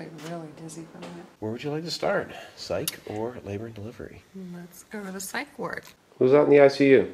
like really dizzy from it. Where would you like to start? Psych or labor and delivery? Let's go to the psych ward. Who's out in the ICU?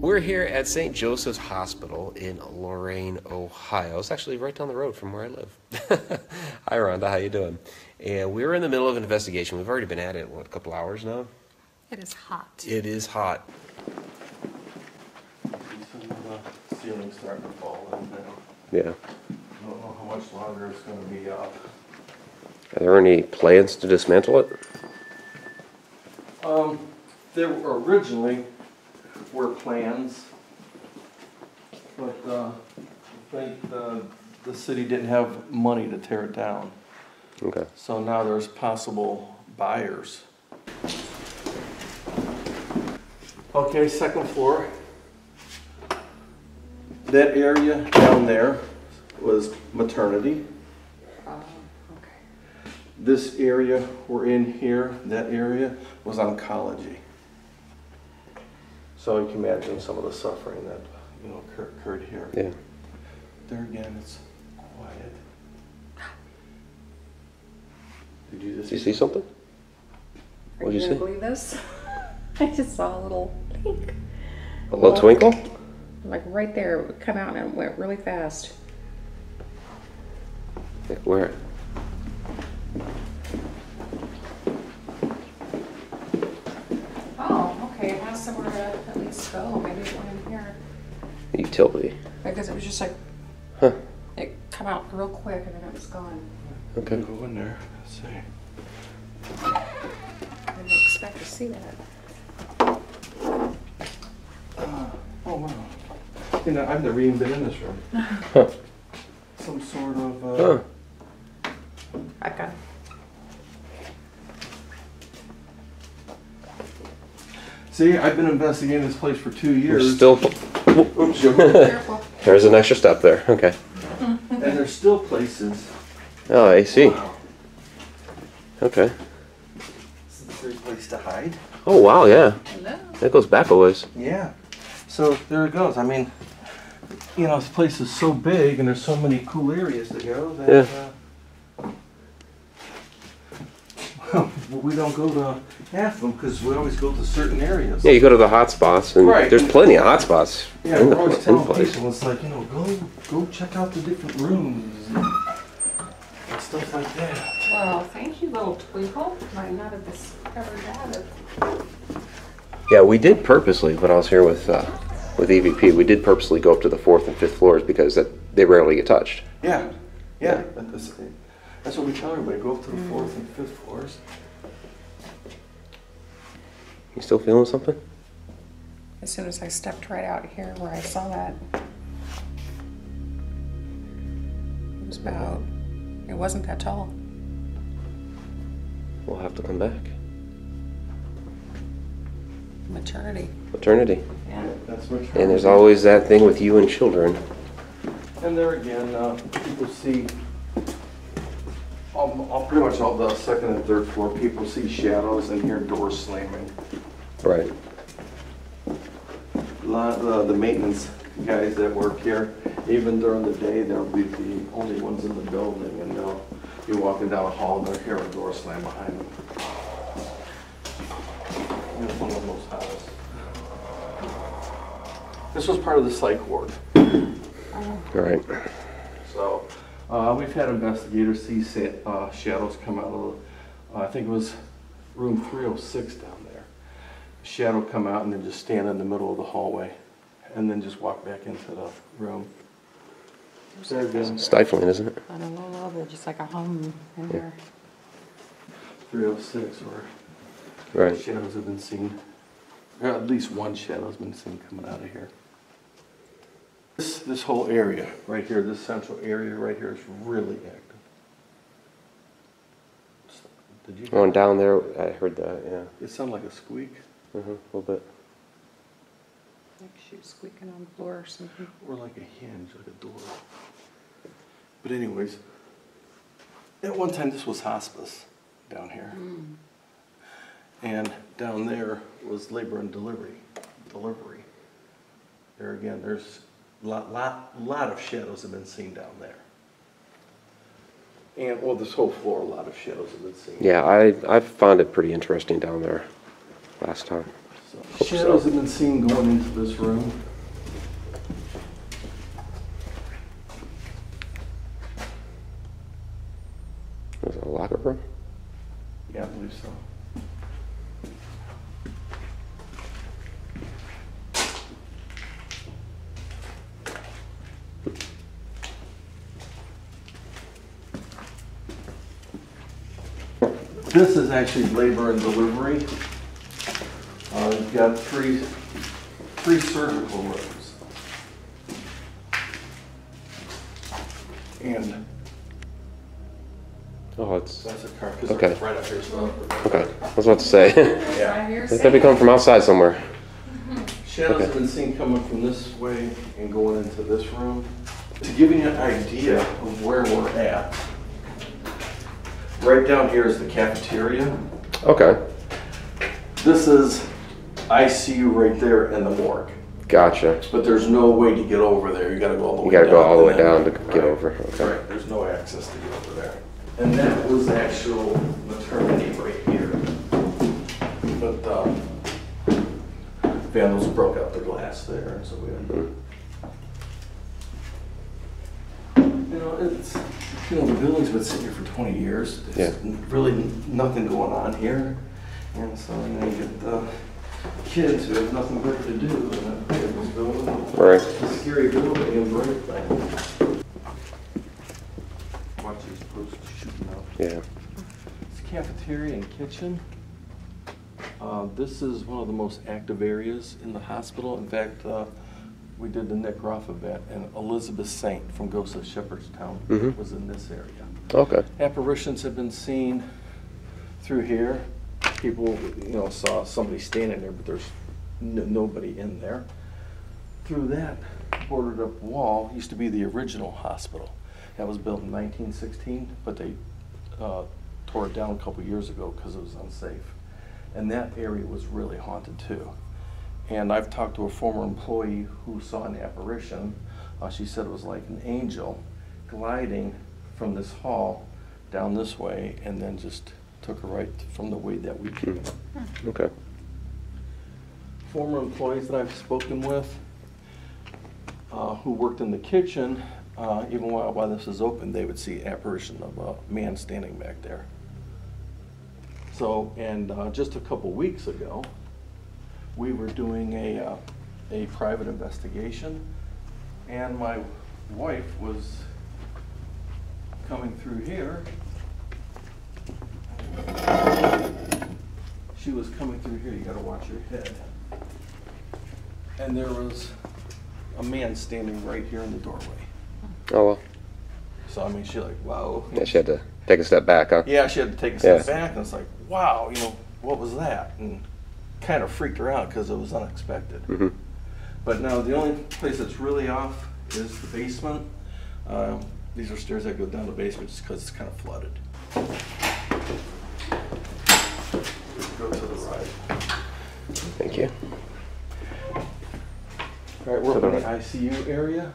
We're here at St. Joseph's Hospital in Lorain, Ohio. It's actually right down the road from where I live. Hi, Rhonda. How you doing? And we're in the middle of an investigation. We've already been at it, what, a couple hours now? It is hot. It is hot. The ceiling's starting to fall in now. Yeah. I don't know how much longer it's going to be up. Are there any plans to dismantle it? There originally were plans, but I think the city didn't have money to tear it down. Okay. So now there's possible buyers. Okay, second floor. That area down there was maternity. Okay. This area we're in here, that area was oncology. So you can imagine some of the suffering that occurred here. Yeah. There again, it's quiet. Did you just Did you see something? Are What did you you gonna see? believe this? I just saw a little blink. A little twinkle? Like right there, it would come out and it went really fast. Where? Oh, okay. It has somewhere to at least go. Maybe it went in here. Utility. Because it was just like, Huh. it come out real quick and then it was gone. Okay. go in there? Let's see. I didn't expect to see that. Oh wow. I've never even been in this room. Huh. Some sort of Huh. I got it. See, I've been investigating this place for 2 You're years. still. Oops, Careful. There's an extra step there. Okay. and there's still places. Oh, I see. Wow. Okay. Is there a place to hide? Oh, wow, yeah. Hello. That goes back a ways. Yeah. So there it goes. I mean, this place is so big and there's so many cool areas to go that we don't go to half of them because we always go to certain areas. Yeah, you go to the hot spots, and Right. there's plenty of hot spots Yeah, in we're the always in telling place. people, it's like, go check out the different rooms and stuff like that. Well, thank you, little twinkle. Might not have discovered that. Yeah, we did purposely, when I was here with EVP, we did purposely go up to the 4th and 5th floors because they rarely get touched. Yeah, yeah. That's what we tell everybody, go up to the 4th and 5th floors. You still feeling something? As soon as I stepped right out here where I saw that, it wasn't that tall. We'll have to come back. Maternity. Maternity. Yeah. That's what. And there's always that thing with you and children. And there again, people see, pretty much all the 2nd and 3rd floor, people see shadows and hear doors slamming. Right. A lot of the maintenance guys that work here, even during the day, they'll be the only ones in the building, and they'll be walking down a hall and they'll hear a door slam behind them. It's one of the most hottest. This was part of the psych ward. All right. So we've had investigators see shadows come out of, I think it was room 306 down there. Shadow come out and then just stand in the middle of the hallway and then just walk back into the room. Stifling, isn't it? On a low level, just like a home in there. 306 where Right. shadows have been seen. Or at least one shadow has been seen coming out of here. This this whole area right here, this central area right here is really active. Did you? Oh, and down there, I heard that. Yeah. It sounded like a squeak. A little bit. Like she was squeaking on the floor or something. Or like a hinge, like a door. But anyways, at one time this was hospice down here. And down there was labor and delivery. There again, there's a lot of shadows have been seen down there. And, well, this whole floor, a lot of shadows have been seen. Yeah, I found it pretty interesting down there last time. So, shadows have been seen going into this room. Was it a locker room? Yeah, I believe so. This is actually labor and delivery. You've got three surgical rooms. And Oh, it's that's a car, okay. it's right up here. So Okay. I was about to say. Right here, They be coming from outside somewhere. shadows Okay. have been seen coming from this way and going into this room. To give you an idea of where we're at, right down here is the cafeteria. Okay. This is ICU right there in the morgue. Gotcha. But there's no way to get over there. You gotta go all the way You down. gotta go all the way and then- down to get right. over. Okay. Right, there's no access to get over there. And that was actual maternity right here. But vandals broke out the glass there, and so we had you know, it's, you know, the building's been sitting here for 20 years. There's really nothing going on here. And so, you know, you get the kids who have nothing better to do than that this building. Right. It's a scary building and bright thing. Watch these posts shooting out. Yeah. It's cafeteria and kitchen. This is one of the most active areas in the hospital. In fact, we did the Nick Roth event, and Elizabeth Saint from Ghost of Shepherdstown was in this area. Okay. Apparitions have been seen through here. People, you know, saw somebody standing there, but there's nobody in there. Through that boarded up wall used to be the original hospital. That was built in 1916, but they tore it down a couple years ago because it was unsafe. And that area was really haunted too. And I've talked to a former employee who saw an apparition. She said it was like an angel gliding from this hall down this way and then just took her right from the way that we came. Okay. Former employees that I've spoken with who worked in the kitchen, even while this is open, they would see apparition of a man standing back there. So, and just a couple weeks ago, we were doing a private investigation, and my wife was coming through here. She was coming through here, you gotta watch your head. And there was a man standing right here in the doorway. Oh well. So I mean, she like, wow. Yeah, she had to take a step back, huh? Yeah, she had to take a step back, and it's like, wow, you know, what was that? And kind of freaked her out because it was unexpected. But now the only place that's really off is the basement. These are stairs that go down the basement just because it's kind of flooded. Go to the right. Thank you. All right, we're up in the ICU area.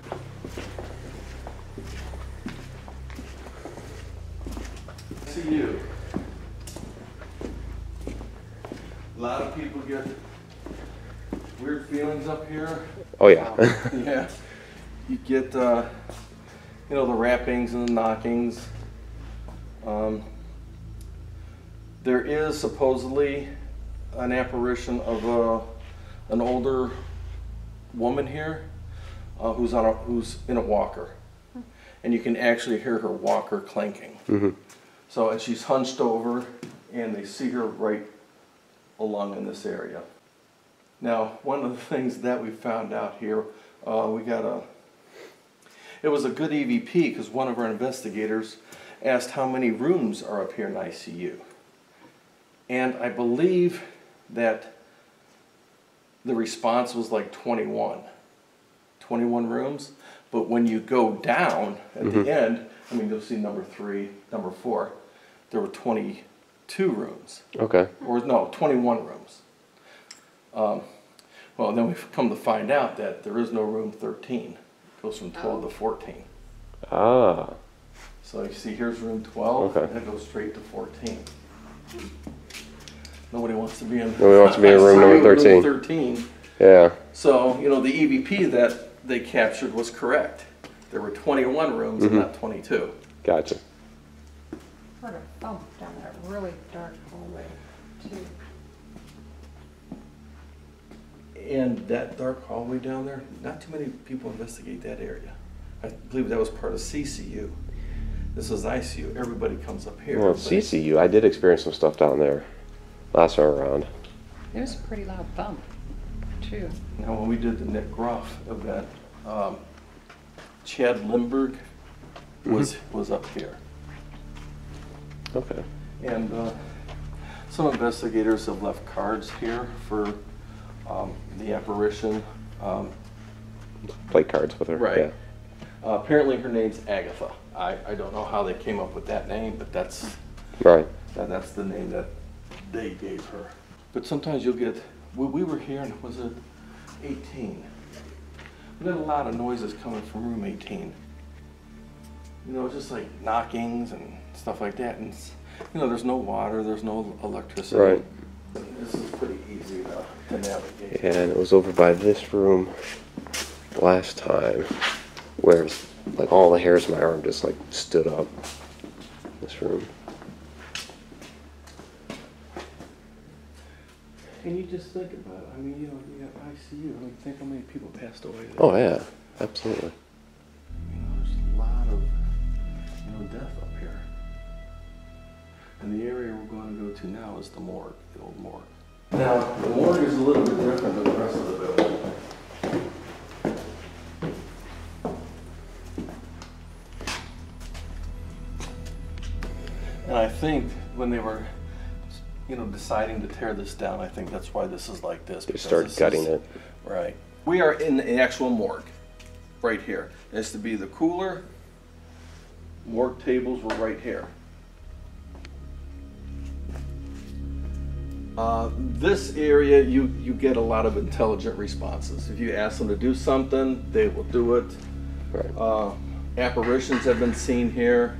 ICU. A lot of people get weird feelings up here. Oh yeah. Yeah. You get, you know, the rappings and the knockings. There is supposedly an apparition of an older woman here who's in a walker, and you can actually hear her walker clanking. So, and she's hunched over, and they see her right along in this area. Now, one of the things that we found out here, we got It was a good EVP because one of our investigators asked how many rooms are up here in ICU. And I believe that the response was like 21 rooms. But when you go down at the end, I mean, you'll see number 3, number 4, there were 22 rooms. Okay. Or no, 21 rooms. Well, then we've come to find out that there is no room 13. It goes from 12 to 14. Ah. So you see, here's room 12, Okay. and it goes straight to 14. Nobody wants to be in. Nobody wants to be in room number 13. Room 13. Yeah. So, you know, the EVP that they captured was correct. There were 21 rooms and not 22. Gotcha. Heard a thump down that really dark hallway, too. And that dark hallway down there, not too many people investigate that area. I believe that was part of CCU. This is ICU. Everybody comes up here. Well, CCU, I did experience some stuff down there last time around. It was a pretty loud thump, too. Now, when we did the Nick Groff event, Chad Lindbergh was up here. Okay. And some investigators have left cards here for the apparition. Play cards with her. Right. Yeah. Apparently her name's Agatha. I don't know how they came up with that name, but that's Right. that's the name that they gave her. But sometimes you'll get, we were here and was it 18? We got a lot of noises coming from room 18. You know, just like knockings and stuff like that. And, you know, there's no water, there's no electricity. Right. This is pretty easy to navigate. Yeah, and it was over by this room last time, where like all the hairs on my arm just like stood up. This room. And you just think about it. I mean, you know, you got ICU. I mean, think how many people passed away there. Oh yeah, absolutely. You know, there's a lot of, you know, death up here. And the area we're going to go to now is the morgue, the old morgue. Now, the morgue is a little bit different than the rest of the building. And I think when they were, you know, deciding to tear this down, I think that's why this is like this. They start gutting it. Right. We are in the actual morgue, right here. It has to be the cooler. Morgue tables were right here. This area, you get a lot of intelligent responses. If you ask them to do something, they will do it. Right. Apparitions have been seen here.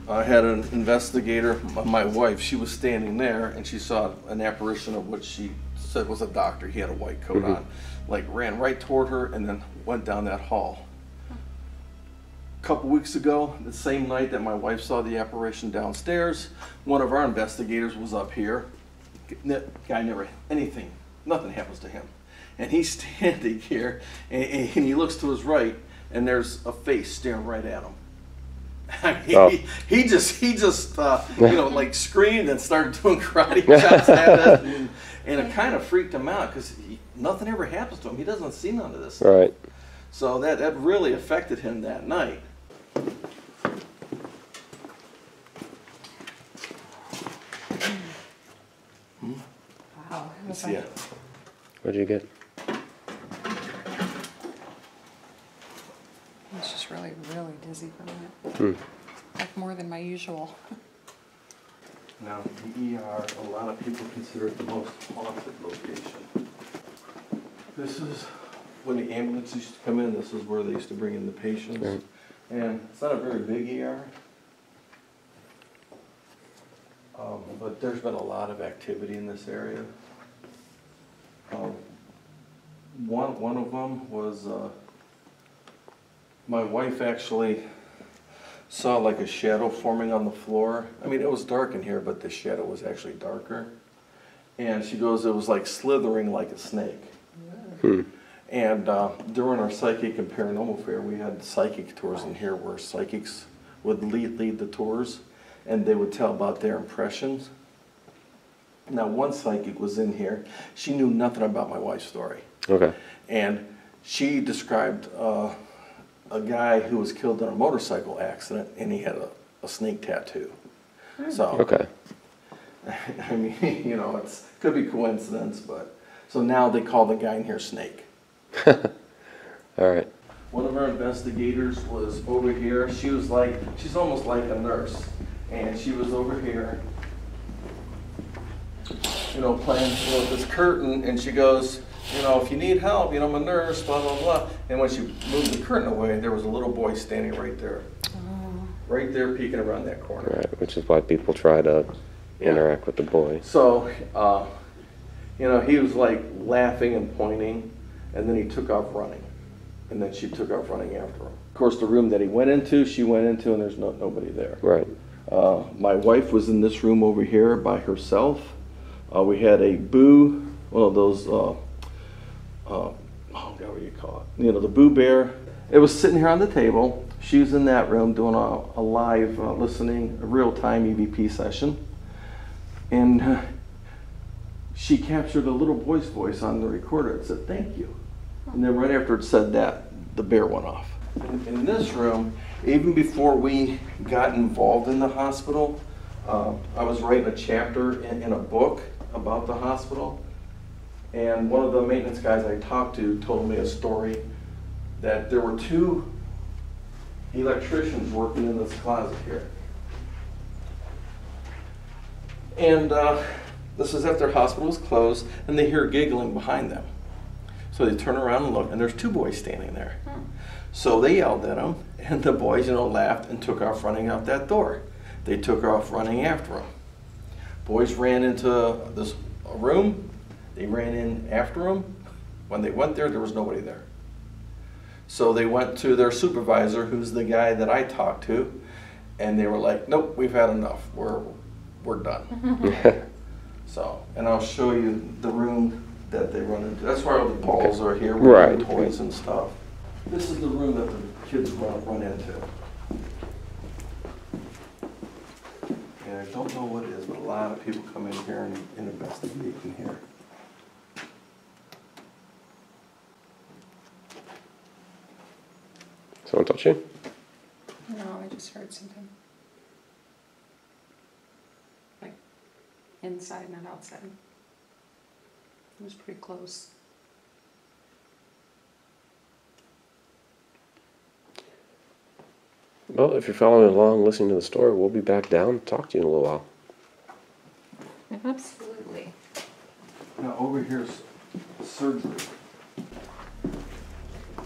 I had an investigator, my wife, she was standing there and she saw an apparition of what she said was a doctor. He had a white coat on, like ran right toward her and then went down that hall. A couple weeks ago, the same night that my wife saw the apparition downstairs, one of our investigators was up here. Guy never, nothing happens to him. And he's standing here and he looks to his right and there's a face staring right at him. I mean, he just you know, like screamed and started doing karate chops at it, and it kind of freaked him out because nothing ever happens to him. He doesn't see none of this. Right. So that really affected him that night. Wow. Let's see it. What'd you get? I was just really, really dizzy for a minute. Like more than my usual. Now, the ER, a lot of people consider it the most haunted location. This is, when the ambulance used to come in, this is where they used to bring in the patients. Right. And it's not a very big ER. But there's been a lot of activity in this area. One of them was, my wife actually saw like a shadow forming on the floor. I mean, it was dark in here, but the shadow was actually darker. And she goes, it was like slithering like a snake. And during our psychic and paranormal fair, we had psychic tours in here where psychics would lead the tours, and they would tell about their impressions. Now, one psychic was in here. She knew nothing about my wife's story. Okay. And she described a guy who was killed in a motorcycle accident, and he had a snake tattoo. So, Okay. I mean, you know, it's could be coincidence, but so now they call the guy in here Snake. All right. One of our investigators was over here. She's almost like a nurse, and she was over here, you know, playing with this curtain, and she goes, you know, if you need help, you know, I'm a nurse, blah, blah, blah. And when she moved the curtain away, there was a little boy standing right there. Right there peeking around that corner. Right, which is why people try to interact with the boy. So, you know, he was like laughing and pointing, and then he took off running. And then she took off running after him. Of course, the room that he went into, she went into, and there's nobody there. Right. My wife was in this room over here by herself. We had a boo, one of those, oh God, what do you call it? You know, the boo bear. It was sitting here on the table. She was in that room doing a live listening, a real-time EVP session. And she captured a little boy's voice on the recorder. It said, "Thank you." And then right after it said that, the bear went off. In this room, even before we got involved in the hospital, I was writing a chapter in a book about the hospital. And one of the maintenance guys I talked to told me a story that there were 2 electricians working in this closet here. And this is after hospital was closed, and they hear giggling behind them. So they turn around and look, and there's 2 boys standing there. So they yelled at them, and the boys, you know, laughed and took off running out that door. They took off running after them. Boys ran into this room. They ran in after them. When they went there was nobody there. So they went to their supervisor, who's the guy that I talked to, and they were like, "Nope, we've had enough. We're done." So, and I'll show you the room that they run into. That's why all the balls are here, Right. with toys and stuff. This is the room that the kids run into. And I don't know what it is, but a lot of people come in here and investigate in here. Someone touch you? No, I just heard something. Like inside, not outside. It was pretty close. Well, if you're following along, listening to the story, we'll be back down and talk to you in a little while. Absolutely. Now over here's surgery.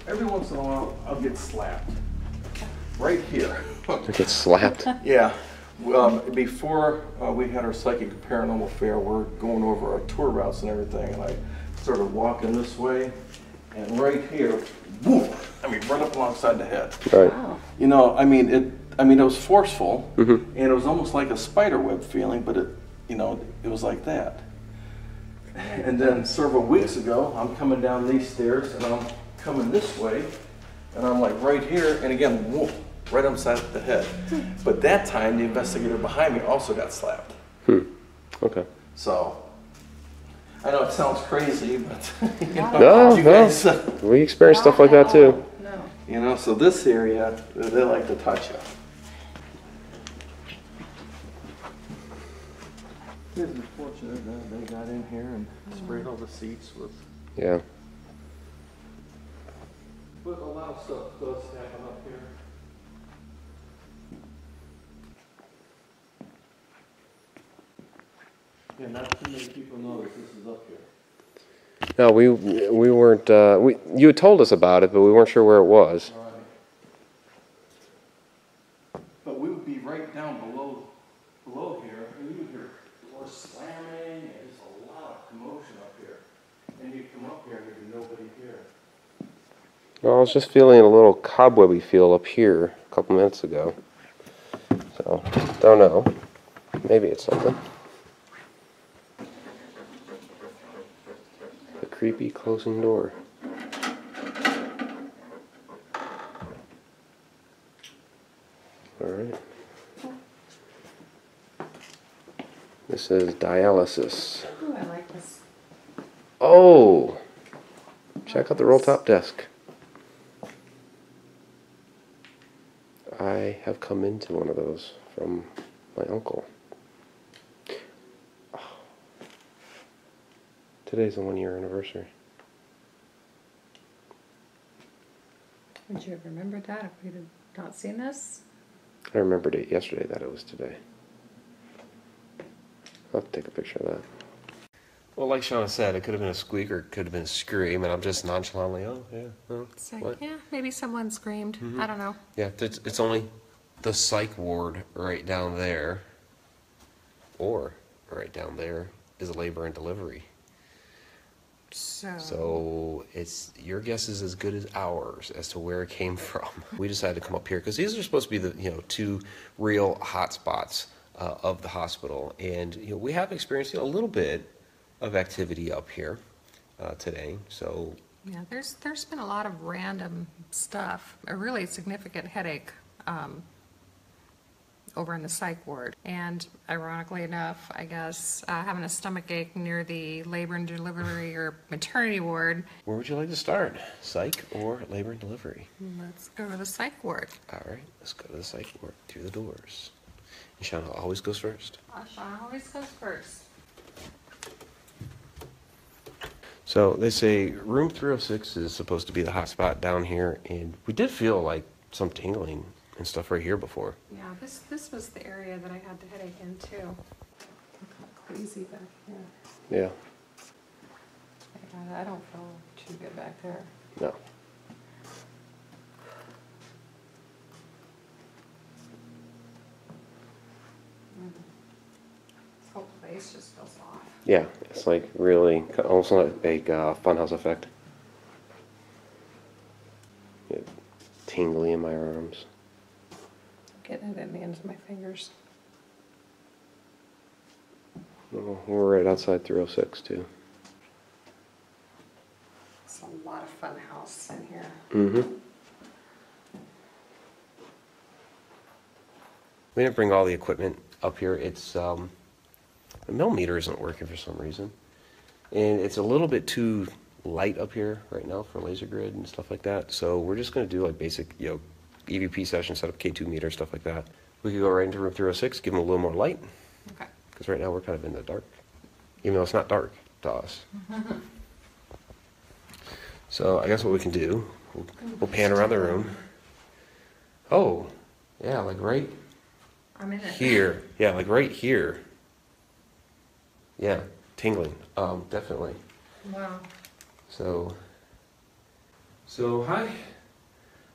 Every once in a while, I'll get slapped. Right here. It gets slapped. Yeah. Before we had our psychic paranormal fair, we're going over our tour routes and everything, and I started walking this way, and right here, woof, I mean, right up alongside the head. Right. Wow. You know, I mean, it was forceful, Mhm. and it was almost like a spider web feeling, but it was like that. And then several weeks ago, I'm coming down these stairs, and I'm coming this way, and I'm like right here, and again, whoop, right upside the head. But that time, the investigator behind me also got slapped. Okay. So, I know it sounds crazy, but No, you no. guys, We experience stuff like that too. No. so this area, they like to touch you. It's unfortunate that they got in here and sprayed all the seats with. Yeah. But a lot of stuff does happen up here. Yeah, not too many people know that this is up here. No, we weren't. You had told us about it, but we weren't sure where it was. All right. But we would be right down below here, and you would hear doors slamming, and just a lot of commotion up here. And you come up here, and there'd be nobody here. Well, I was just feeling a little cobwebby feel up here a couple minutes ago. So, don't know. Maybe it's something. The creepy closing door. All right. This is Dialysis. Ooh, I like this. Oh! Check out the roll top desk. I have come into one of those from my uncle. Oh. Today's the 1-year anniversary. Would you have remembered that if we'd have not seen this? I remembered it yesterday that it was today. I'll have to take a picture of that. Well, like Shana said, it could have been a squeak or it could have been a scream, and I'm just nonchalantly, oh, yeah, oh, It's like, what? yeah, maybe someone screamed. I don't know. Yeah, it's only the psych ward right down there, or right down there is labor and delivery. So it's your guess is as good as ours as to where it came from. We decided to come up here because these are supposed to be the 2 real hot spots of the hospital, and we have experienced a little bit of activity up here today. So yeah, there's been a lot of random stuff. A really significant headache over in the psych ward, and ironically enough, I guess having a stomach ache near the labor and delivery or maternity ward. Where would you like to start? Psych or labor and delivery? Let's go to the psych ward. All right, let's go to the psych ward through the doors. And Shana always goes first. Shana always goes first. So they say room 306 is supposed to be the hot spot down here, and we did feel like some tingling and stuff right here before. Yeah, this was the area that I had the headache in too. Look how crazy back here. Yeah. I don't feel too good back there. No. This whole place just feels off. Yeah, it's like really almost like a funhouse effect. Get tingly in my arms. Getting it in the ends of my fingers. Oh, we're right outside 306 too. It's a lot of fun house in here. Mm-hmm. We didn't bring all the equipment up here. It's the millimeter isn't working for some reason, and it's a little bit too light up here right now for laser grid and stuff like that. So we're just going to do like basic, EVP session, set up K2 meter, stuff like that. We could go right into room 306, give them a little more light. Okay. Because right now we're kind of in the dark, even though it's not dark to us. So I guess what we can do, we'll pan around the room. Oh, yeah, like right I'm in it. here. Yeah, like right here. Yeah, tingling, definitely. Wow. So hi,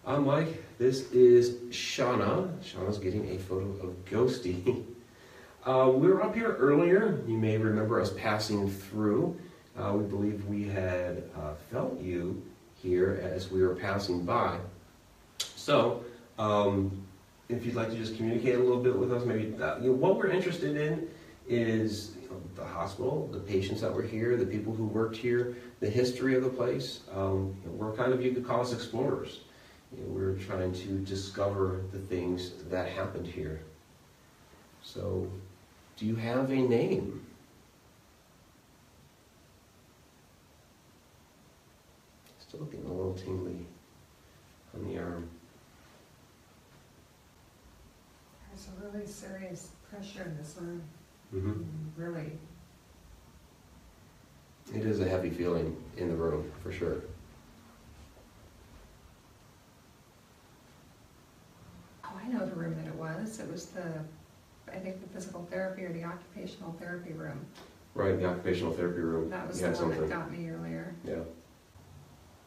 I'm Mike. This is Shana. Shana's getting a photo of Ghosty. We were up here earlier. You may remember us passing through. We believe we had felt you here as we were passing by. So, if you'd like to just communicate a little bit with us, maybe what we're interested in is the hospital, the patients that were here, the people who worked here, the history of the place. We're kind of, you could call us explorers. We're trying to discover the things that happened here. So, do you have a name? Still getting a little tingly on the arm. There's a really serious pressure in this room. Mm-hmm. Really. It is a heavy feeling in the room, for sure. Oh, I know the room that it was. It was I think the physical therapy or the occupational therapy room. Right, the occupational therapy room. That was You the had one something. that got me earlier. Yeah.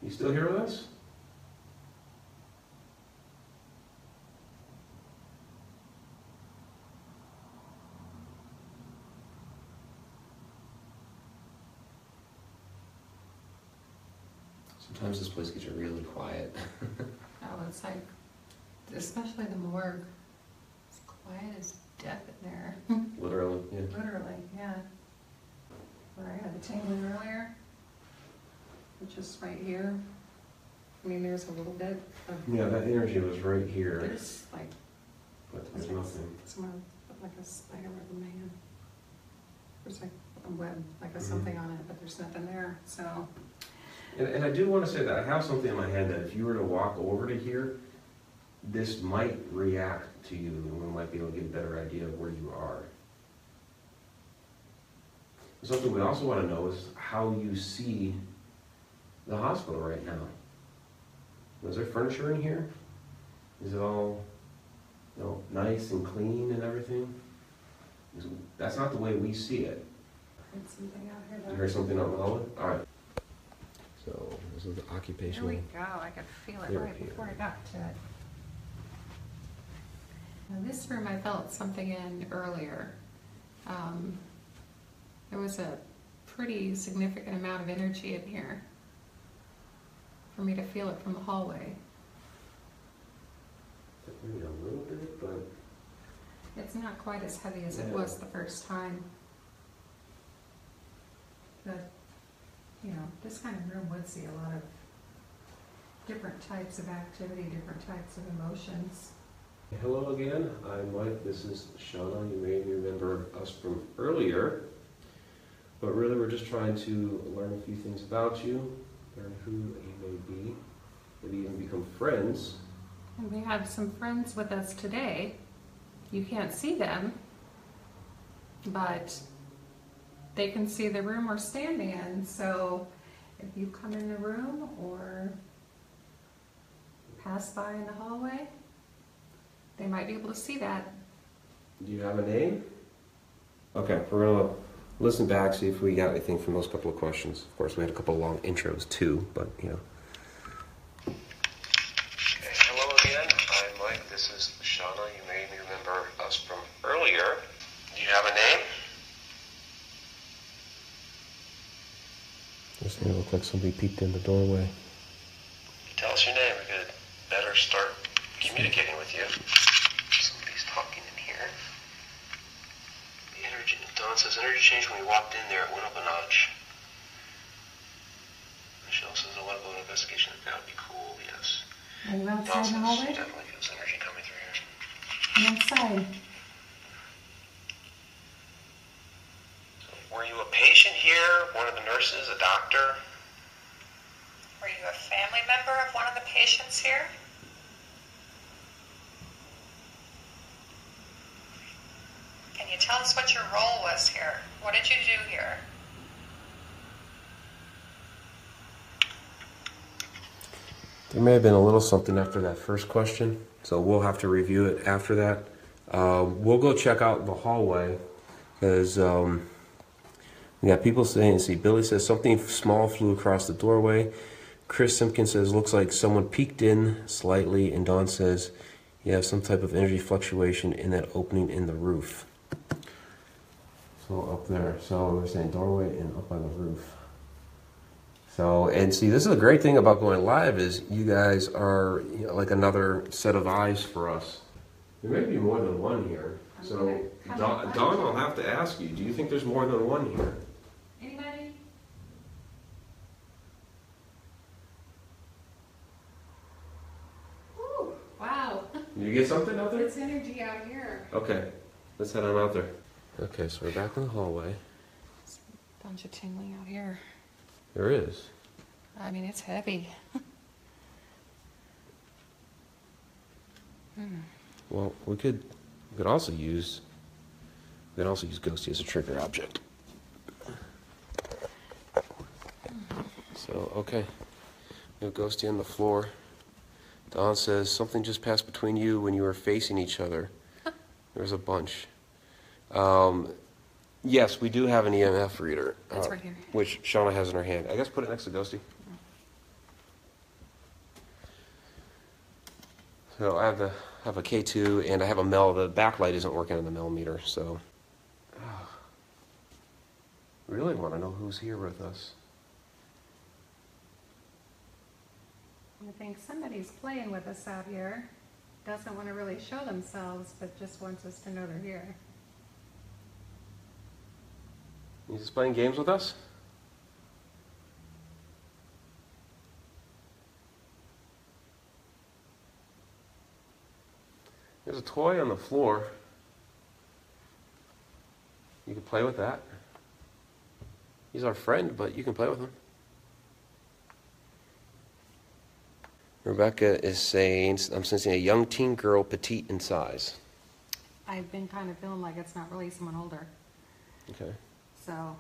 You still here with us? Sometimes this place gets really quiet. Oh, it's like, especially the morgue. It's quiet as death in there. Literally, yeah. Literally, yeah. Where I had the tingling earlier, which is right here. I mean, there's a little bit of. Yeah, that energy was right here, There's like, but there's nothing. someone put like a spider web in my hand. There's like a web, like a Mhm. something on it, but there's nothing there, so. And I do want to say that I have something in my head that if you were to walk over to here, this might react to you, and we might be able to get a better idea of where you are. Something we also want to know is how you see the hospital right now. Is there furniture in here? Is it all, nice and clean and everything? That's not the way we see it. Heard something out here. You heard something out in the hallway? All right. So this is the occupational. There we go. I could feel it right before I got to it. Now this room, I felt something in earlier. There was a pretty significant amount of energy in here for me to feel it from the hallway. Maybe a little bit, but It's not quite as heavy as it was the first time. But, this kind of room would see a lot of different types of activity, different types of emotions. hello again. I'm Mike. This is Shana. You may remember us from earlier, but really we're just trying to learn a few things about you, learn who you may be, maybe even become friends. And we have some friends with us today. You can't see them, but they can see the room we're standing in. So if you come in the room or pass by in the hallway, they might be able to see that. Do you have a name? Okay, we're gonna listen back, see if we got anything from those couple of questions. Of course, we had a couple of long intros too, but Okay, hello again. I'm Mike. This is Shana. You may remember us from earlier. Do you have a name? This may look like somebody peeked in the doorway. Tell us your name. We could better start communicating with you. Somebody's talking in here. The energy, Dawn says, energy changed when we walked in there. It went up a notch. Michelle says, a level of investigation. That would be cool, yes. Are you Dawn outside says, in the hallway? definitely feels energy coming through here. I'm outside. Were you a patient here? One of the nurses? A doctor? Were you a family member of one of the patients here? Can you tell us what your role was here? What did you do here? There may have been a little something after that first question, so we'll have to review it after that. We'll go check out the hallway, because we got people saying, see, Billy says something small flew across the doorway. Chris Simpkins says, looks like someone peeked in slightly, and Dawn says, you have some type of energy fluctuation in that opening in the roof. So up there, so they're saying doorway and up on the roof. So, and see, this is a great thing about going live is you guys are like another set of eyes for us. There may be more than one here. So, Dawn, I'll have to ask you, do you think there's more than one here? Anybody? Ooh, wow. Did you get something out there? It's energy out here. Okay, let's head on out there. Okay, so we're back in the hallway. There's a bunch of tingling out here. There is. I mean, it's heavy. Well, we could also use Ghosty as a trigger object. So, okay. We have Ghosty on the floor. Dawn says, something just passed between you when you were facing each other. There's a bunch. Yes, we do have an EMF reader. It's right here. Which Shana has in her hand. I guess put it next to Ghosty. So I have a K2 and I have a Mel. The backlight isn't working on the Mel meter, so really want to know who's here with us. I think somebody's playing with us out here. Doesn't want to really show themselves, but just wants us to know they're here. He's just playing games with us? There's a toy on the floor. You can play with that. He's our friend, but you can play with him. Rebecca is saying, I'm sensing a young teen girl, petite in size. I've been kind of feeling like it's not really someone older. Okay. So,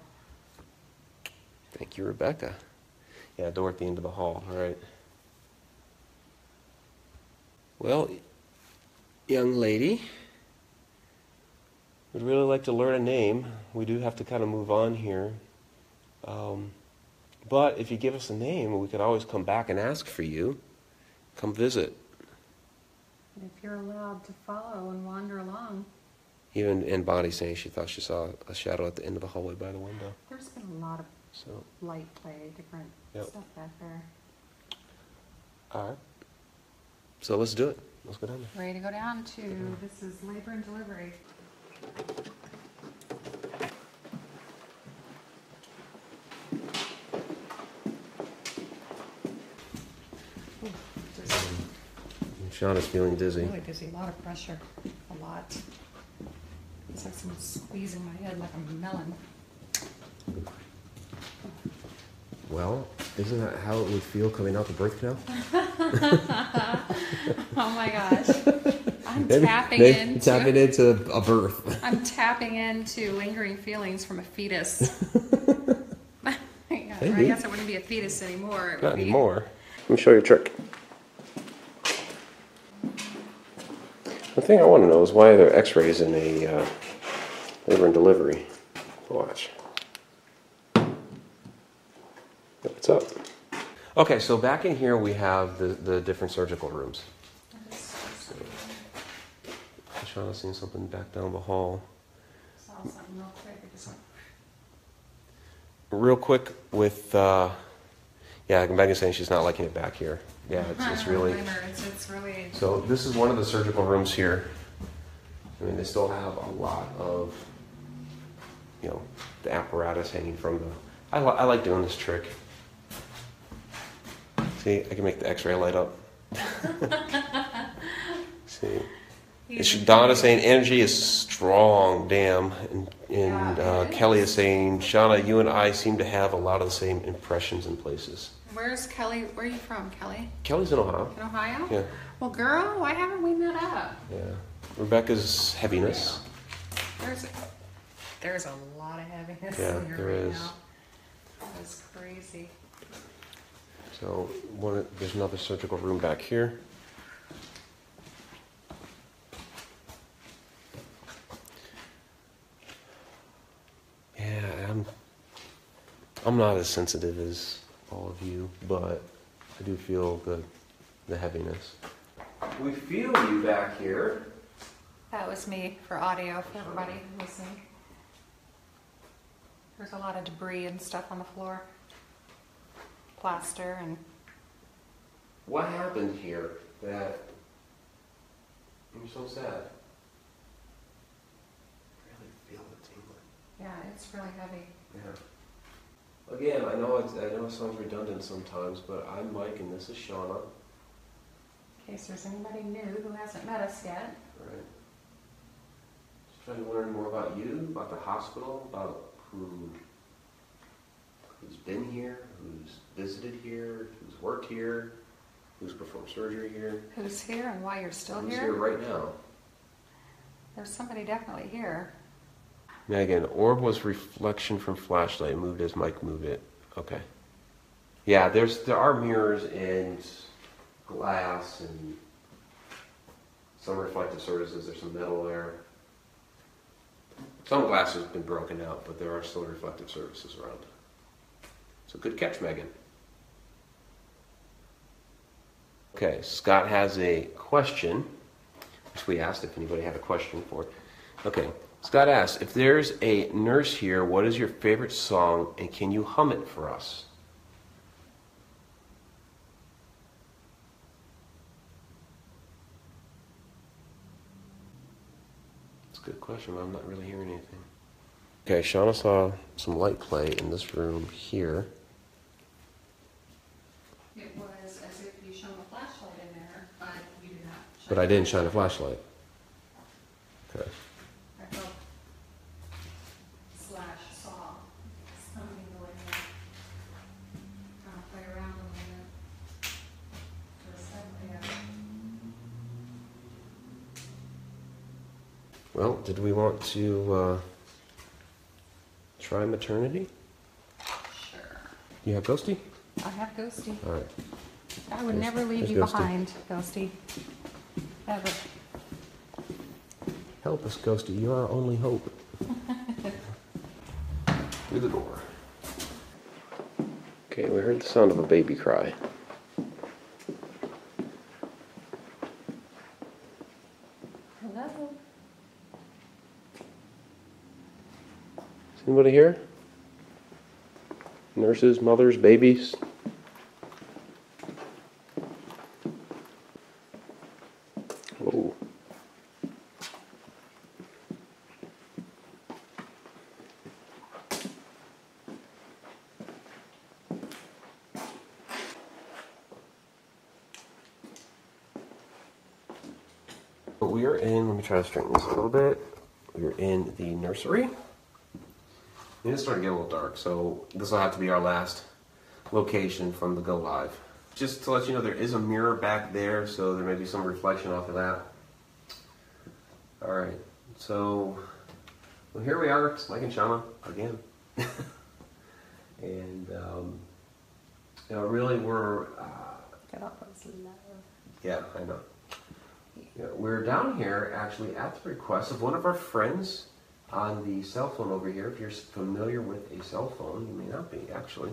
Thank you, Rebecca. Yeah, door at the end of the hall. All right. Well, young lady, would really like to learn a name. We do have to kind of move on here. But if you give us a name, we could always come back and ask for you. Come visit. if you're allowed to follow and wander along, Even in Bonnie saying she thought she saw a shadow at the end of the hallway by the window. there's been a lot of So, light play, different Yep. stuff back there. all right. So let's do it. Let's go down there. Ready to go down to, this is labor and delivery. Ooh, just Shauna's feeling dizzy. really dizzy, a lot of pressure, a lot. It's like someone's squeezing my head like a melon. Well, isn't that how it would feel coming out the birth canal? Oh my gosh. I'm Maybe tapping into a birth. I'm tapping into lingering feelings from a fetus. Yeah, or I Maybe. guess it wouldn't be a fetus anymore. It Not would be- anymore. Let me show you a trick. The thing I want to know is why are there x-rays in a labor and delivery? Watch. What's up? Okay, so back in here we have the different surgical rooms. Shauna's seeing something back down the hall. Saw something real quick. It just went- Real quick with, yeah, Megan's saying she's not liking it back here. Yeah, it's really... It's really... So this is one of the surgical rooms here. I mean, they still have a lot of, you know, the apparatus hanging from the... I like doing this trick. See, I can make the x-ray light up. See. Donna's saying energy is strong, damn. And Kelly is saying, Shana, you and I seem to have a lot of the same impressions in places. Where's Kelly? Where are you from, Kelly? Kelly's in Ohio. In Ohio? Yeah. Well, girl, why haven't we met up? Yeah. Rebecca's heaviness. There's a lot of heaviness Yeah, in here there right is. now. That's crazy. So there's another surgical room back here. Yeah, I'm not as sensitive as all of you, but I do feel the heaviness. We feel you back here. That was me for audio for everybody listening. There's a lot of debris and stuff on the floor. Plaster and... What happened here that I'm so sad? I really feel the tingling. Yeah, it's really heavy. Yeah. Again, I know it sounds redundant sometimes, but I'm Mike and this is Shana. In case there's anybody new who hasn't met us yet. Right. Just trying to learn more about you, about the hospital, about who's been here, who's visited here, who's worked here, who's performed surgery here. Who's here and why you're still Who's here? here right now? There's somebody definitely here. Megan, orb was reflection from flashlight. Moved as Mike moved it. Okay. Yeah, there are mirrors and glass and some reflective surfaces. There's some metal there. Some glass has been broken out, but there are still reflective surfaces around. So good catch, Megan. Okay, Scott has a question, which we asked if anybody had a question for. Okay, Scott asks, if there's a nurse here, what is your favorite song and can you hum it for us? That's a good question, but I'm not really hearing anything. Okay, Shauna saw some light play in this room here. It was as if you shone a flashlight in there, but you did not. But I didn't shine a flashlight. Okay. I felt slash saw something going on. Trying to play around a little bit. For a Well, did we want to try maternity? Sure. You have Ghosty? I have Ghosty. All right. I would never leave there's you Ghosty. behind, Ghosty. Ever. Help us, Ghosty. You're our only hope. Through the door. Okay, we heard the sound of a baby cry. Hello. Is anybody here? Nurses, mothers, babies? Whoa. We are in, let me try to straighten this a little bit. We are in the nursery. It's starting to get a little dark, so this will have to be our last location from the go live. Just to let you know, there is a mirror back there, so there may be some reflection off of that. All right, so well, here we are. It's Mike and Shana again, and you know, really we're Get off those low. yeah, I know. Yeah, we're down here actually at the request of one of our friends on the cell phone over here. If you're familiar with a cell phone, you may not be actually.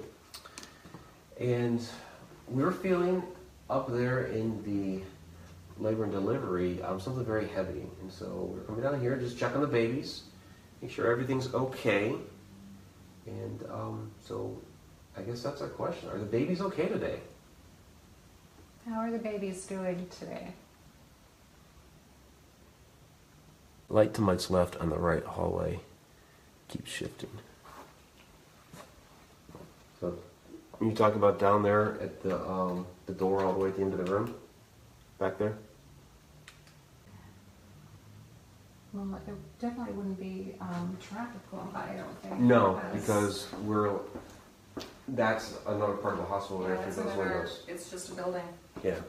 And we're feeling up there in the labor and delivery something very heavy. And so we're coming down here, just checking the babies, make sure everything's okay. And so I guess that's our question. Are the babies okay today? How are the babies doing today? Light to Mike's left on the right hallway keeps shifting. So you talk about down there at the door all the way at the end of the room? Back there? Well, it definitely wouldn't be traffic going by, I don't think. No, because that's another part of the hospital there Yeah, through those windows. it's just a building. Yeah.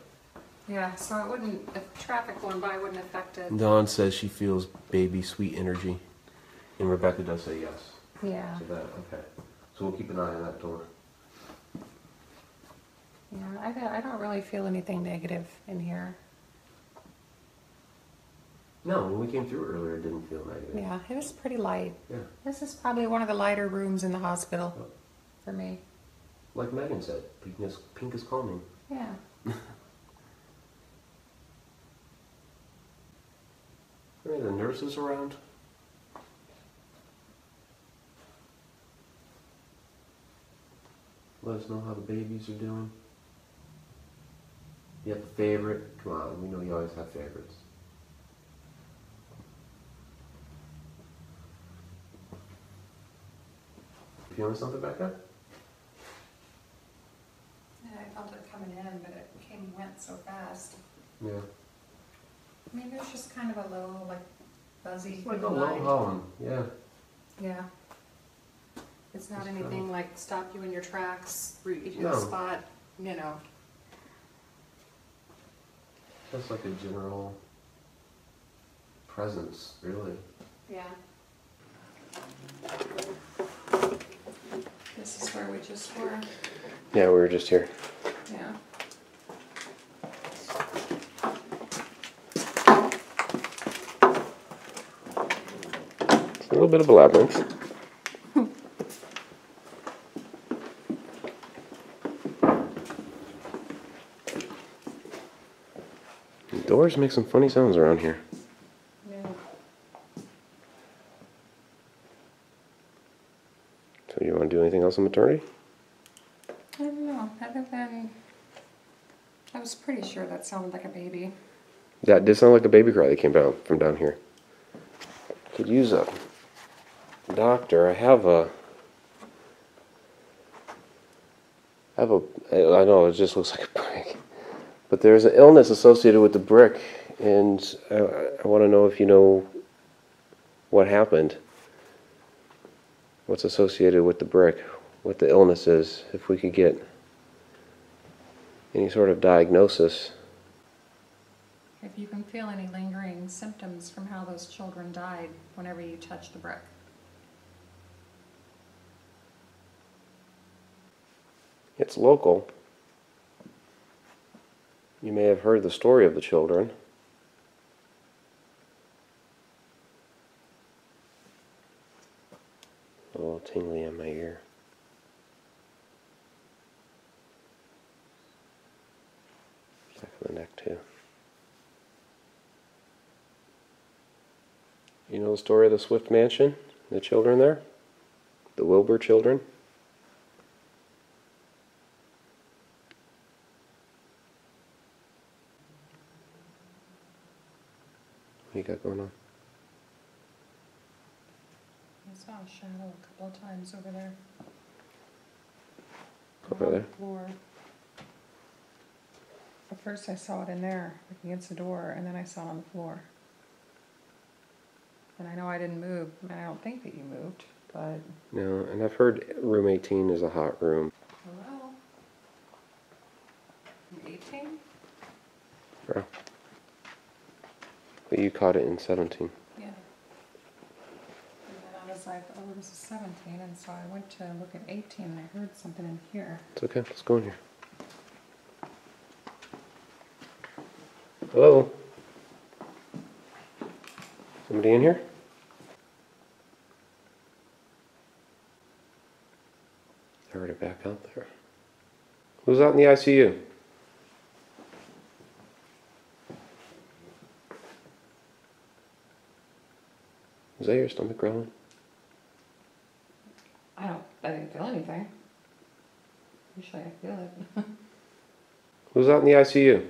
Yeah, so it wouldn't, if traffic going by wouldn't affect it. Dawn says she feels baby sweet energy. And Rebecca does say yes. Yeah. So that, okay. So we'll keep an eye on that door. Yeah, I don't really feel anything negative in here. No, when we came through earlier, it didn't feel negative. Yeah, it was pretty light. Yeah. This is probably one of the lighter rooms in the hospital for me. Like Megan said, pink is calming. Yeah. Are any of the nurses around? Let us know how the babies are doing. You have a favorite? Come on, we know you always have favorites. Feeling something back there? Yeah, I felt it coming in, but it came and went so fast. Yeah. I mean, there's just kind of a low, like, fuzzy. It's like a feeling. low hum, yeah. Yeah. It's not It's anything kinda- like stop you in your tracks, root you to No. the spot, you know. Just like a general presence, really. Yeah. This is where we just were. Yeah, we were just here. Yeah. It's a little bit of a labyrinth. The doors make some funny sounds around here. Yeah. So you want to do anything else on maternity? I don't know, other than, I was pretty sure that sounded like a baby. That did sound like a baby cry that came down from down here. Could use a doctor. I know it just looks like a brick, but there's an illness associated with the brick, and I want to know if you know what happened. What's associated with the brick? What the illness is? If we could get any sort of diagnosis. if you can feel any lingering symptoms from how those children died whenever you touch the brick. It's local. You may have heard the story of the children. A little tingly in my ear. Back of the neck too. You know the story of the Swift Mansion? The children there? The Wilbur children? What you got going on? I saw a shadow a couple of times over there. Over On there? the floor. At first I saw it in there, like against the door, and then I saw it on the floor. And I know I didn't move, and I don't think that you moved, but... No, and I've heard room 18 is a hot room. Hello? 18? Yeah. But you caught it in 17. Yeah. And then I was like, oh, this is 17, and so I went to look at 18, and I heard something in here. It's okay, let's go in here. Hello? Somebody in here? I heard it back out there. Who's out in the ICU? Is that your stomach growling? I didn't feel anything. Usually I feel it. Who's out in the ICU?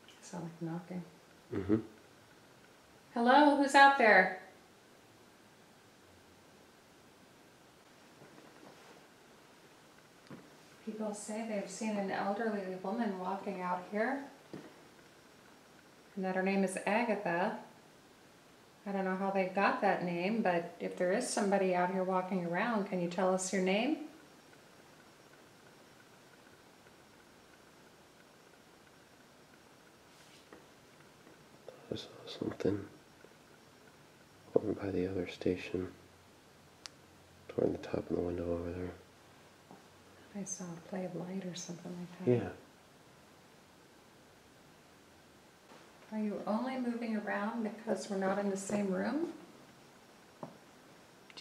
I sound like knocking. Mm-hmm. Hello, who's out there? People say they've seen an elderly woman walking out here, and that her name is Agatha. I don't know how they got that name, but if there is somebody out here walking around, can you tell us your name? I saw something over by the other station, toward the top of the window over there. I saw a play of light or something like that. Yeah. Are you only moving around because we're not in the same room? Do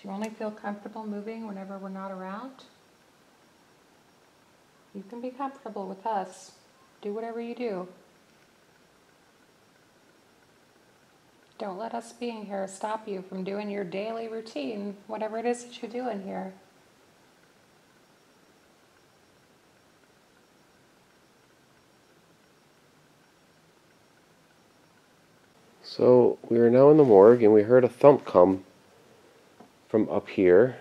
you only feel comfortable moving whenever we're not around? You can be comfortable with us. Do whatever you do. Don't let us being here stop you from doing your daily routine, whatever it is that you do in here. So we are now in the morgue, and we heard a thump come from up here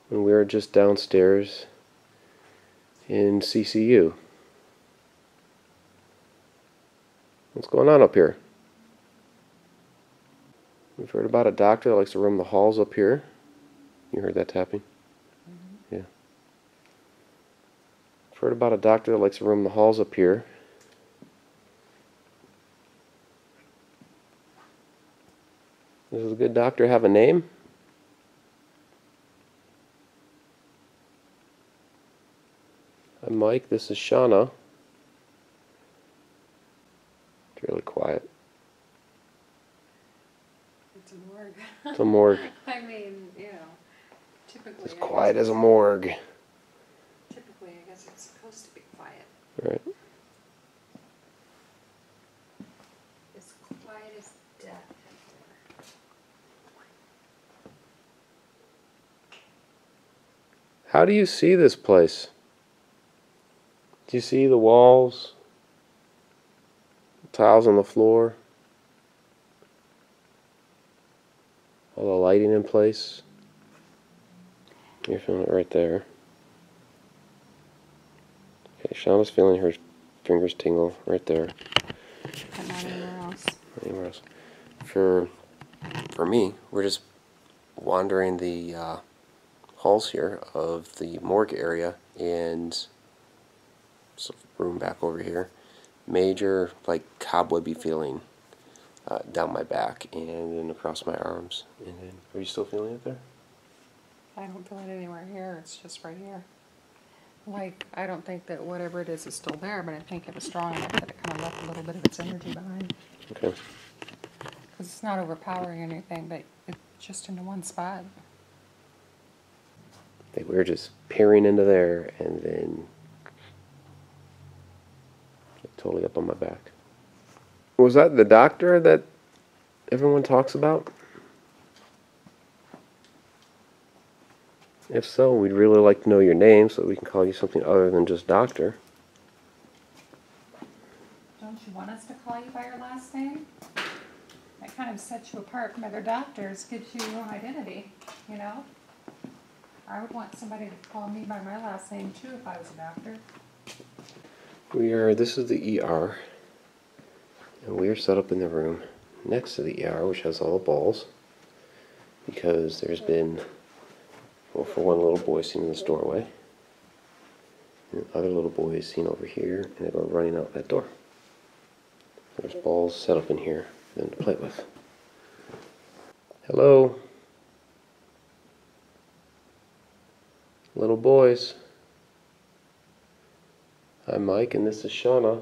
when we were just downstairs in CCU. What's going on up here? We've heard about a doctor that likes to roam the halls up here. You heard that tapping? Mm-hmm. Yeah. We've heard about a doctor that likes to roam the halls up here. Does a good doctor have a name? I'm Mike, this is Shana. It's really quiet. It's a morgue. It's a morgue. I mean, you know, typically... As quiet as a morgue. Typically, I guess it's supposed to be quiet. Right. As quiet as death. How do you see this place? Do you see the walls? Tiles on the floor? All the lighting in place? You're feeling it right there. Okay, Shauna's feeling her fingers tingle right there. But not anywhere else. Anywhere else. For me, we're just wandering the halls here of the morgue area and some room back over here. Major, like, cobwebby feeling down my back and then across my arms. And then, are you still feeling it there? I don't feel it anywhere here. It's just right here. Like, I don't think that whatever it is still there, but I think it was strong enough that it kind of left a little bit of its energy behind. Okay. Because it's not overpowering anything, but it's just into one spot. I think we were just peering into there and then totally up on my back. Was that the doctor that everyone talks about? If so, we'd really like to know your name so we can call you something other than just doctor. Don't you want us to call you by your last name? That kind of sets you apart from other doctors, gives you your own identity, you know? I would want somebody to call me by my last name too if I was a doctor. This is the ER, and we are set up in the room next to the ER, which has all the balls, because there's been, well, for one little boy seen in this doorway, and other little boys seen over here, and they go running out that door. There's balls set up in here for them to play with. Hello? Little boys. I'm Mike, and this is Shana.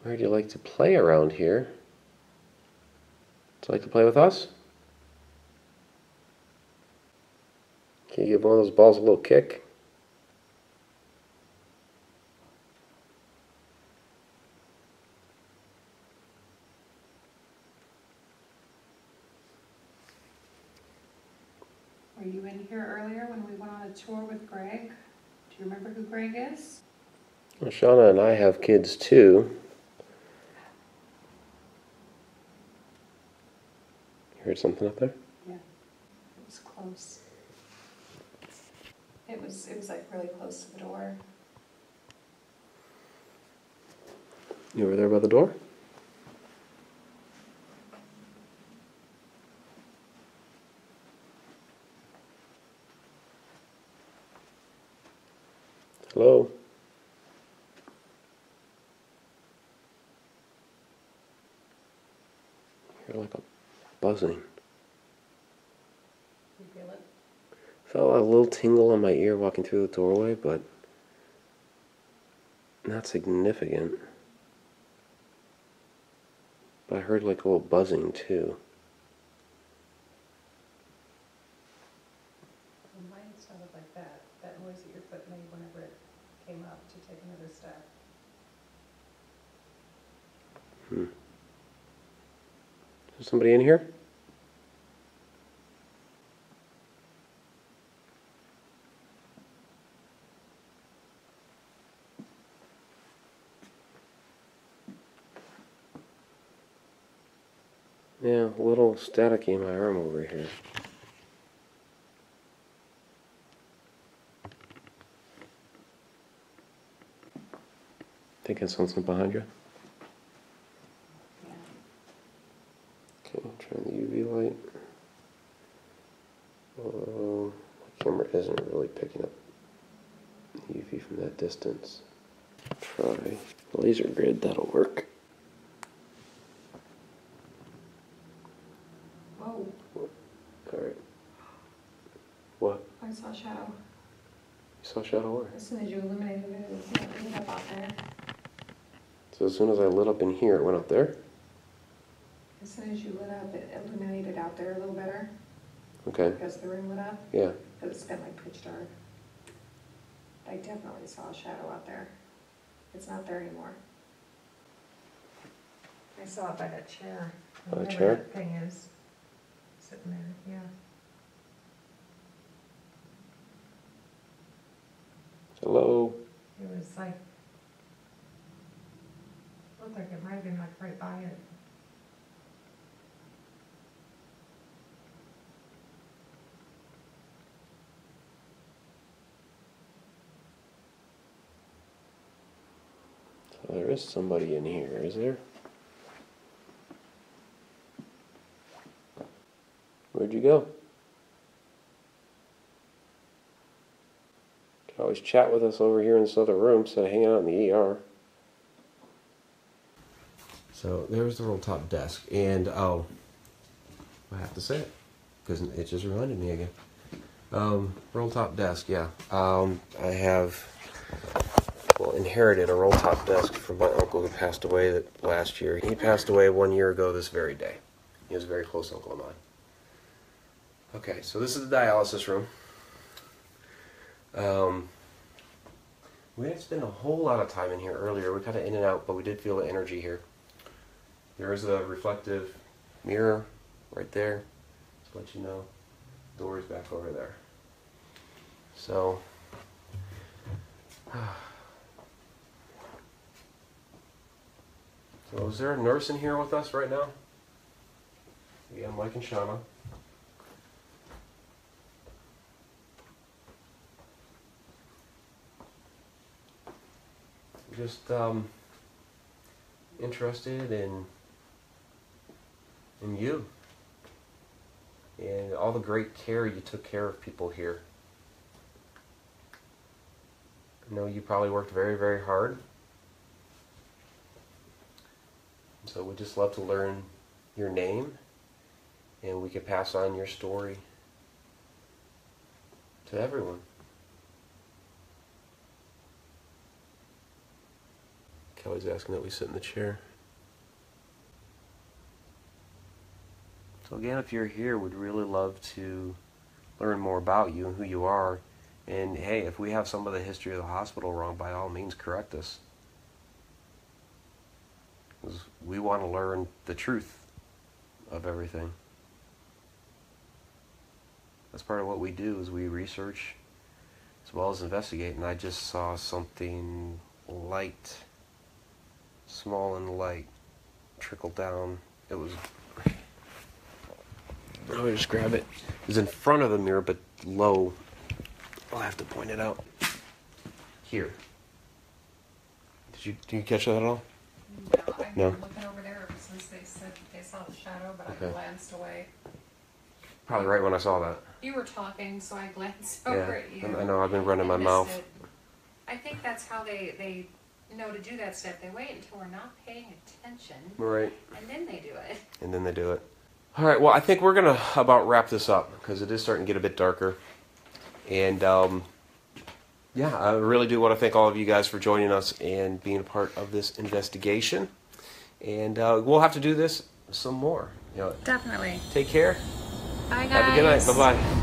Where do you like to play around here? Would you like to play with us? Can you give one of those balls a little kick? Were you in here earlier when we went on a tour with Greg? Do you remember who Greg is? Well, Shana and I have kids too. You heard something up there? Yeah, it was close. It was like really close to the door. You were there by the door? Hello? You're like a buzzing. You feel it? Felt a little tingle on my ear walking through the doorway, but not significant. But I heard like a little buzzing too. Well, mine sounded like that noise that your foot made whenever it came up to take another step. Is there somebody in here? Yeah, a little staticky in my arm over here. Think I saw something behind you? Yeah. Okay, turn the UV light. Oh, my camera isn't really picking up UV from that distance. Try laser grid, that'll work. Whoa, Alright. What? I saw a shadow. You saw shadow where? As soon as you illuminated it, it lit up out there. So as soon as I lit up in here, it went up there? As soon as you lit up, it illuminated out there a little better. Okay. Because the room lit up. Yeah. Because it's been like pitch dark. I definitely saw a shadow out there. It's not there anymore. I saw it by that chair. By the Whatever chair? that thing is sitting there, yeah. Hello? It was like, looked like it might have been like right by it. So there is somebody in here, is there? Where'd you go? always chat with us over here in this other room instead of hanging out in the ER. So there's the roll top desk, and I have to say it because it just reminded me again. Roll top desk, yeah. I have inherited a roll top desk from my uncle who passed away last year. He passed away 1 year ago this very day. He was a very close uncle of mine. Okay, so this is the dialysis room. We didn't spend a whole lot of time in here earlier. We kind of in and out, but we did feel the energy here. There is a reflective mirror right there to let you know. Door is back over there. So, so is there a nurse in here with us right now? Yeah, Mike and Shana. Just interested in you and all the great care you took care of people here. I know you probably worked very, very hard. So we'd just love to learn your name, and we can pass on your story to everyone. Kelly's asking that we sit in the chair. So again, if you're here, we'd really love to learn more about you and who you are. And hey, if we have some of the history of the hospital wrong, by all means correct us. Because we want to learn the truth of everything. That's part of what we do, is we research as well as investigate. And I just saw something light, small and light, trickle down. It was, let me just grab it. It was in front of the mirror, but low. I'll have to point it out. Here. Did you catch that at all? No, I've No? been looking over there since they said they saw the shadow, but Okay. I glanced away. Probably right when I saw that. You were talking, so I glanced over at you. I know, I've been running my and mouth. missed it. I think that's how they know to do that stuff. They wait until we're not paying attention, Right. and then they do it. And then they do it. All right, well, I think we're going to about wrap this up because it is starting to get a bit darker. And, yeah, I really do want to thank all of you guys for joining us and being a part of this investigation. And we'll have to do this some more. You know, Definitely. take care. Bye, guys. Have a good night. Bye-bye.